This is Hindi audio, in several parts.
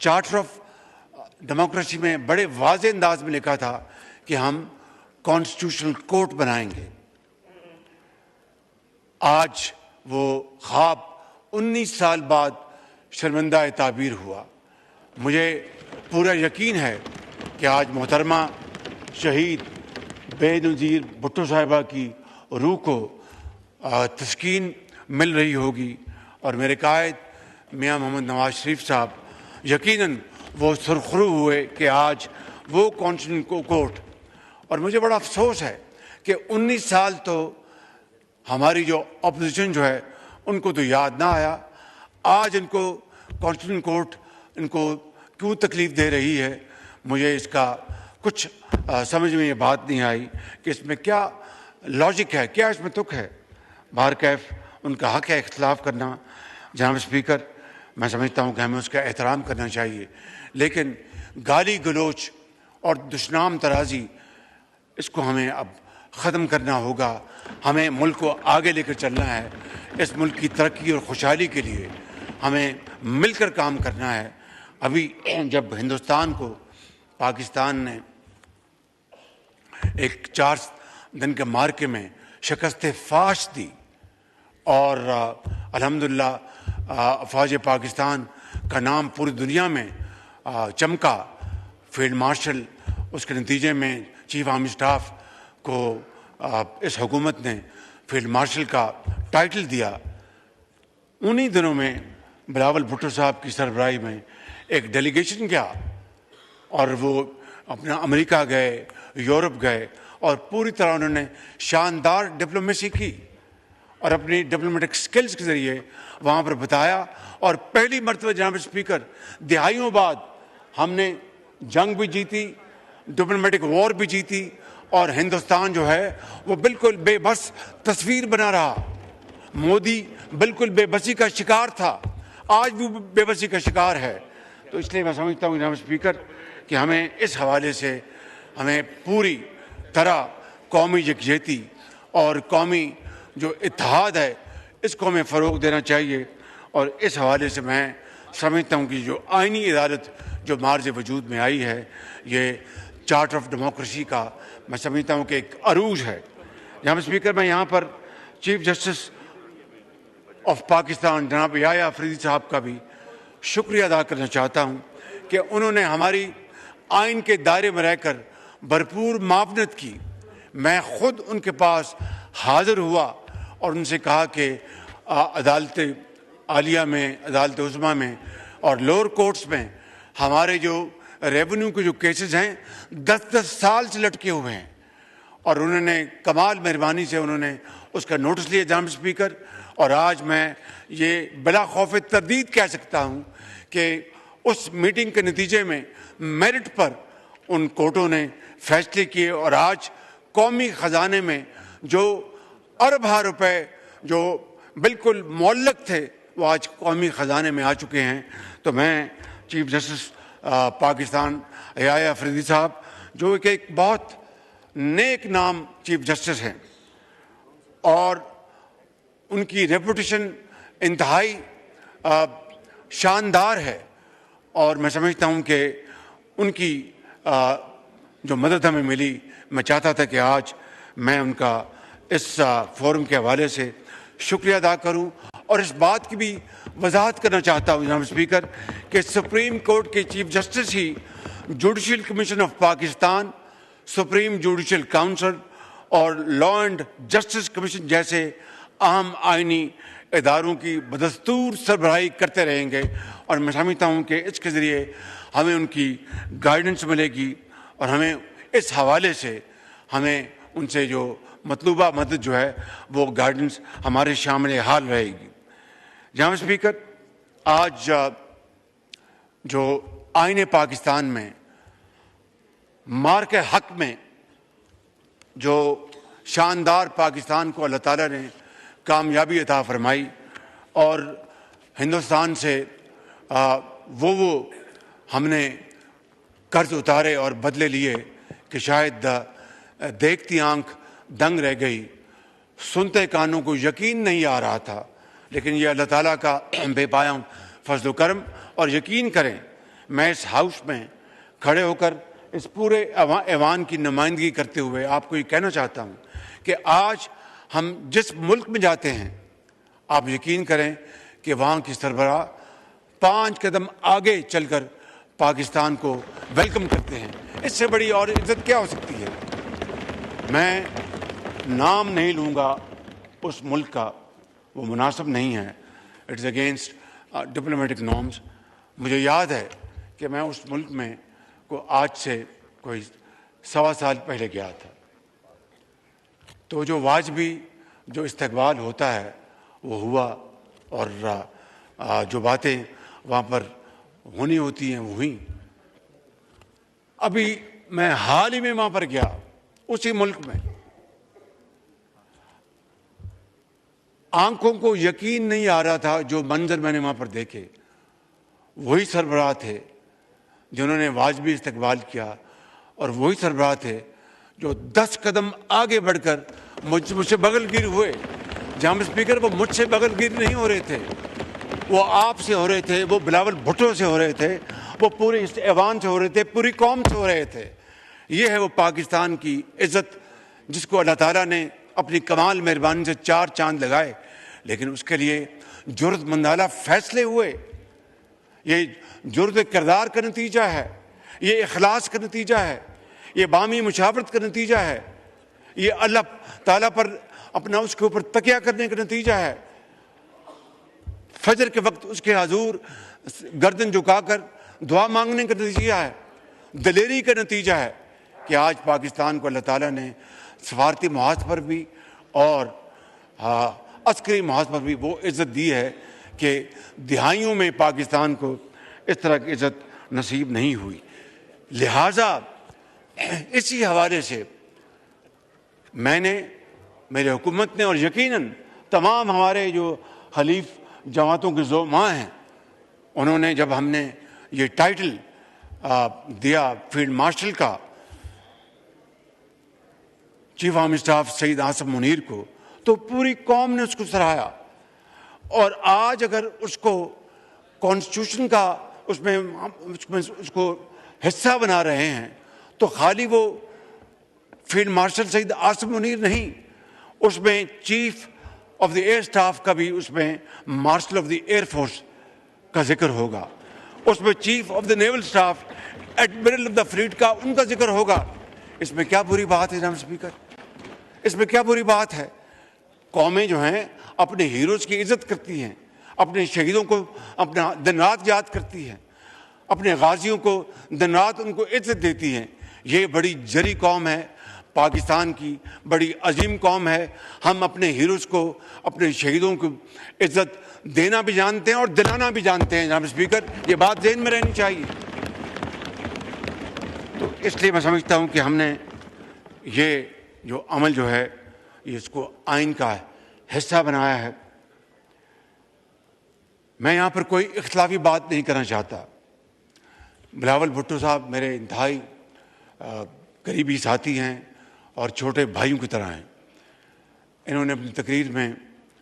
चार्टर ऑफ डेमोक्रेसी में बड़े वाज़े अंदाज में लिखा था कि हम कॉन्स्टिट्यूशनल कोर्ट बनाएंगे। आज वो ख्वाब 19 साल बाद शर्मिंदा ताबीर हुआ। मुझे पूरा यकीन है कि आज मोहतरमा शहीद बेनज़ीर भुट्टो साहिबा की रूह को तस्कीन मिल रही होगी और मेरे कायद मियां मोहम्मद नवाज शरीफ साहब यकीनन वो सुरखरू हुए कि आज वो कॉन्स्टिट्यूशनल कोर्ट, और मुझे बड़ा अफसोस है कि 19 साल तो हमारी जो अपोजिशन जो है उनको तो याद ना आया। आज इनको कॉन्स्टिट्यूशनल कोर्ट इनको क्यों तकलीफ़ दे रही है, मुझे इसका कुछ समझ में ये बात नहीं आई कि इसमें क्या लॉजिक है, क्या इसमें तुक है। बाहर कैफ उनका हक़ है इख्तिलाफ करना। जनाब स्पीकर, मैं समझता हूँ कि हमें उसका एहतराम करना चाहिए, लेकिन गाली गलोच और दुश्मनाम तराजी इसको हमें अब ख़त्म करना होगा। हमें मुल्क को आगे लेकर चलना है। इस मुल्क की तरक्की और खुशहाली के लिए हमें मिलकर काम करना है। अभी जब हिंदुस्तान को पाकिस्तान ने एक 4 दिन के मार्के में शिकस्त फाश दी और अल्हम्दुलिल्लाह फ़ौज पाकिस्तान का नाम पूरी दुनिया में चमका, फील्ड मार्शल उसके नतीजे में चीफ आर्मी स्टाफ को इस हुकूमत ने फील्ड मार्शल का टाइटल दिया। उन्हीं दिनों में बिलावल भुट्टो साहब की सरबराही में एक डेलीगेशन गया और वो अपना अमेरिका गए, यूरोप गए और पूरी तरह उन्होंने शानदार डिप्लोमेसी की और अपनी डिप्लोमेटिक स्किल्स के ज़रिए वहाँ पर बताया। और पहली मरतबा जनाब स्पीकर दिहाइयों बाद हमने जंग भी जीती, डिप्लोमेटिक वॉर भी जीती और हिंदुस्तान जो है वो बिल्कुल बेबस तस्वीर बना रहा। मोदी बिल्कुल बेबसी का शिकार था, आज भी बेबसी का शिकार है। तो इसलिए मैं समझता हूँ जनाब स्पीकर कि हमें इस हवाले से हमें पूरी तरह कौमी यकजहती और कौमी जो इत्तेहाद है इसको हमें फ़रोग़ देना चाहिए। और इस हवाले से मैं समझता हूँ कि जो आइनी अदालत जो मार्ज़ वजूद में आई है, ये चार्टर ऑफ डेमोक्रेसी का मैं समझता हूँ कि एक अरूज है। जनाब स्पीकर, मैं यहाँ पर चीफ जस्टिस ऑफ पाकिस्तान जनाब याया अफरीदी साहब का भी शुक्रिया अदा करना चाहता हूँ कि उन्होंने हमारी आइन के दायरे में रहकर भरपूर मावनत की। मैं ख़ुद उनके पास हाज़िर हुआ और उनसे कहा कि अदालत आलिया में, अदालत उज़्मा में और लोअर कोर्ट्स में हमारे जो रेवेन्यू के जो केसेस हैं 10-10 साल से लटके हुए हैं। और उन्होंने कमाल मेहरबानी से उन्होंने उसका नोटिस लिया जनाब स्पीकर। और आज मैं ये बिला खौफ तरदीद कह सकता हूँ कि उस मीटिंग के नतीजे में मेरिट पर उन कोर्टों ने फैसले किए और आज कौमी ख़जाने में जो अरब रुपए जो बिल्कुल मुअल्लक थे वो आज कौमी ख़जाने में आ चुके हैं। तो मैं चीफ जस्टिस पाकिस्तान याया अफरीदी साहब जो कि एक बहुत नेक नाम चीफ जस्टिस हैं और उनकी रेपुटेशन इंतहाई शानदार है, और मैं समझता हूँ कि उनकी जो मदद हमें मिली, मैं चाहता था कि आज मैं उनका इस फोरम के हवाले से शुक्रिया अदा करूँ और इस बात की भी वजाहत करना चाहता हूँ जनाब स्पीकर कि सुप्रीम कोर्ट के chief justice he judicial commission of Pakistan, supreme judicial council और लॉ एंड जस्टिस कमीशन जैसे अहम आइनी इदारों की बदस्तूर सरबराही करते रहेंगे। और मैं समझता हूँ कि इसके ज़रिए हमें उनकी गाइडेंस मिलेगी और हमें इस हवाले से हमें उनसे जो मतलूबा मदद जो है वो गाइडेंस हमारे शामिल हाल रहेगी। जनाब स्पीकर, आज जो आईने पाकिस्तान में मार के हक में जो शानदार पाकिस्तान को अल्लाह ताला ने कामयाबी अता फरमाई और हिंदुस्तान से वो हमने कर्ज उतारे और बदले लिए कि शायद देखती आंख दंग रह गई, सुनते कानों को यकीन नहीं आ रहा था। लेकिन ये अल्लाह ताला का बेपाया फजल करम और यकीन करें मैं इस हाउस में खड़े होकर इस पूरे ऐवान की नुमाइंदगी करते हुए आपको ये कहना चाहता हूँ कि आज हम जिस मुल्क में जाते हैं, आप यकीन करें कि वहाँ की सरबराह 5 कदम आगे चलकर पाकिस्तान को वेलकम करते हैं। इससे बड़ी और इज्जत क्या हो सकती है। मैं नाम नहीं लूँगा उस मुल्क का, वो मुनासिब नहीं है, it is against diplomatic norms. मुझे याद है कि मैं उस मुल्क में को आज से कोई 1.25 साल पहले गया था, तो जो वाजबी जो इस्तकबाल होता है वो हुआ, और जो बातें वहाँ पर होनी होती हैं वो हुई। अभी मैं हाल ही में वहाँ पर गया, उसी मुल्क में, आंखों को यकीन नहीं आ रहा था जो मंजर मैंने वहाँ पर देखे। वही सरबराह थे जिन्होंने वाजबी इस्तकबाल किया, और वही सरबराह थे जो 10 कदम आगे बढ़कर मुझसे बगलगिर हुए। जनाब स्पीकर, वो मुझसे बगलगिर नहीं हो रहे थे, वो आपसे हो रहे थे, वो बिलावल भुट्टो से हो रहे थे, वो पूरे इस ऐवान से हो रहे थे, पूरी कौम से हो रहे थे। ये है वो पाकिस्तान की इज़्ज़त जिसको अल्लाह ताला ने अपनी कमाल मेहरबानी से 4 चांद लगाए, लेकिन उसके लिए जुर्रतमंदाना फैसले हुए। ये जुर्रत किरदार का नतीजा है, ये इखलास का नतीजा है, ये बामी मुशावरत का नतीजा है, ये अल्लाह ताला पर अपना उसके ऊपर तकिया करने का नतीजा है। फजर के वक्त उसके हजूर गर्दन झुकाकर दुआ मांगने का नतीजा है, दलेरी का नतीजा है कि आज पाकिस्तान को अल्लाह ताला ने सफारती महाज पर भी और अस्करी महाज पर भी वो इज़्ज़त दी है कि दिहाइयों में पाकिस्तान को इस तरह की इज़्ज़त नसीब नहीं हुई। लिहाजा इसी हवाले से मैंने, मेरे हुकूमत ने और यकीनन तमाम हमारे जो हलीफ जमातों के ज़ोमा हैं, उन्होंने जब हमने ये टाइटल दिया फील्ड मार्शल का chief army staff Saeed Asim Munir को, तो पूरी कौम ने उसको सराहा। और आज अगर उसको कॉन्स्टिट्यूशन का उसमें उसको हिस्सा बना रहे हैं, तो खाली वो फील्ड मार्शल सईद आसिम मुनीर नहीं, उसमें chief of the air staff का भी, उसमें marshal of the air force का जिक्र होगा, उसमें chief of the naval staff admiral of the fleet का उनका जिक्र होगा। इसमें क्या बुरी बात है जनाब स्पीकर, इसमें क्या बुरी बात है। कौमें जो हैं अपने हीरोज़ की इज़्ज़त करती हैं, अपने शहीदों को अपना दिन रात याद करती हैं, अपने गाजियों को दिन रात उनको इज़्ज़त देती हैं। ये बड़ी जरी कौम है, पाकिस्तान की बड़ी अजीम कौम है। हम अपने हीरोज़ को, अपने शहीदों को इज़्ज़त देना भी जानते हैं और दिलाना भी जानते हैं जनाब स्पीकर, ये बात ज़हन में रहनी चाहिए। तो इसलिए मैं समझता हूँ कि हमने ये जो अमल जो है ये इसको आइन का हिस्सा बनाया है। मैं यहाँ पर कोई इख्तलाफी बात नहीं करना चाहता। बिलावल भुट्टो साहब मेरे इंतहाई करीबी साथी हैं और छोटे भाइयों की तरह हैं। इन्होंने अपनी तकरीर में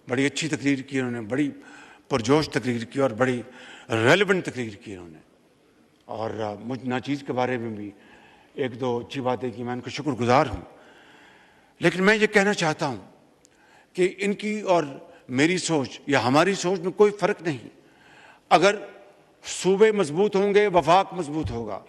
बड़ी अच्छी तकरीर की, इन्होंने बड़ी पुरजोश तकरीर की और बड़ी रेलेवेंट तकरीर की इन्होंने। और मुझ नाचीज़ के बारे में भी 1-2 अच्छी बातें की, मैं उनका शुक्रगुजार हूँ। लेकिन मैं ये कहना चाहता हूँ कि इनकी और मेरी सोच या हमारी सोच में कोई फ़र्क नहीं। अगर सूबे मजबूत होंगे, वफाक मजबूत होगा।